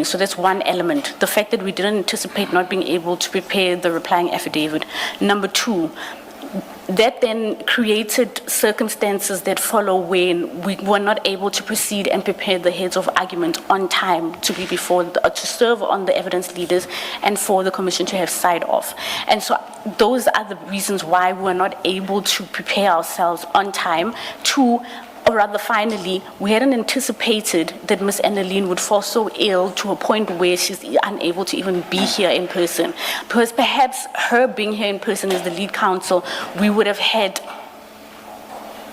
So that's one element, the fact that we didn't anticipate not being able to prepare the replying affidavit. Number two, that then created circumstances that follow when we were not able to proceed and prepare the heads of argument on time to be before, to serve on the evidence leaders and for the commission to have signed off. And so those are the reasons why we were not able to prepare ourselves on time to, or rather, finally, we hadn't anticipated that Ms. Annalene would fall so ill to a point where she's unable to even be here in person. Because perhaps her being here in person as the lead counsel, we would have had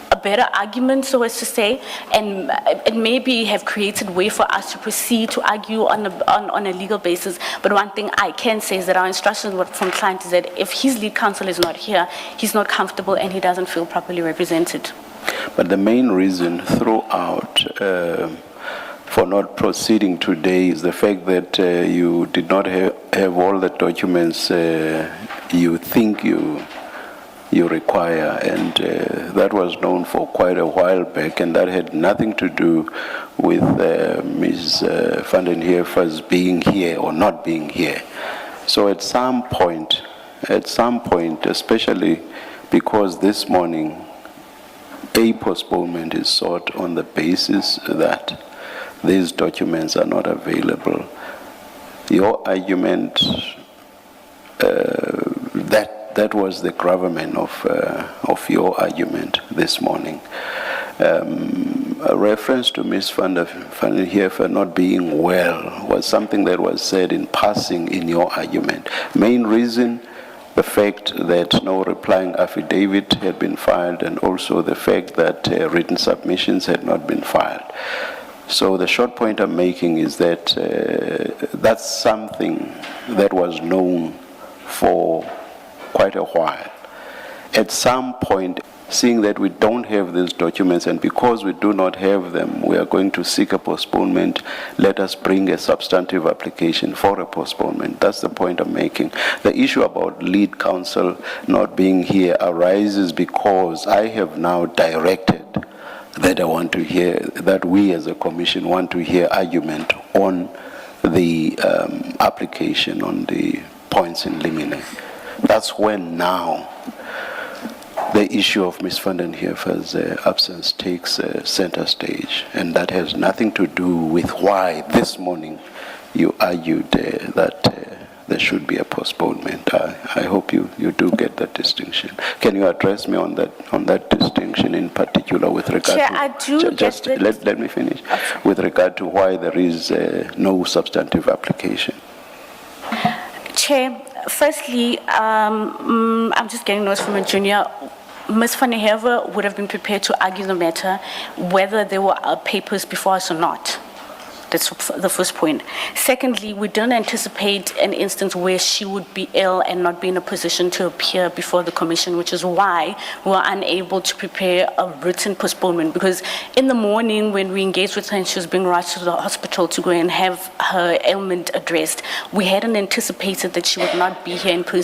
a better argument, so as to say, and maybe have created way for us to proceed to argue on a legal basis. But one thing I can say is that our instructions from client is that if his lead counsel is not here, he's not comfortable and he doesn't feel properly represented. But the main reason throughout for not proceeding today is the fact that you did not have all the documents you think you require, and that was known for quite a while back, and that had nothing to do with Ms. van den Heever's being here or not being here. So at some point, especially because this morning a postponement is sought on the basis that these documents are not available. Your argument, that was the gravamen of your argument this morning. A reference to Ms. van den Heever not being well was something that was said in passing in your argument. Main reason, the fact that no replying affidavit had been filed, and also the fact that written submissions had not been filed. So the short point I'm making is that that's something that was known for quite a while. At some point, seeing that we don't have these documents, and because we do not have them, we are going to seek a postponement. Let us bring a substantive application for a postponement. That's the point I'm making. The issue about lead counsel not being here arises because I have now directed that I want to hear, that we as a commission want to hear argument on the application, on the points in limine. That's when now the issue of Ms. van den Heever's absence takes center stage, and that has nothing to do with why this morning you argued that there should be a postponement. I hope you do get that distinction. Can you address me on that distinction in particular with regard Chair, to... I do just let me finish. Okay. With regard to why there is no substantive application. Chair, firstly, I'm just getting notes from a junior. Ms. van den Heever would have been prepared to argue the matter whether there were papers before us or not. That's the first point. Secondly, we didn't anticipate an instance where she would be ill and not be in a position to appear before the commission, which is why we were unable to prepare a written postponement. Because in the morning when we engaged with her and she was being rushed to the hospital to go and have her ailment addressed, we hadn't anticipated that she would not be here in person.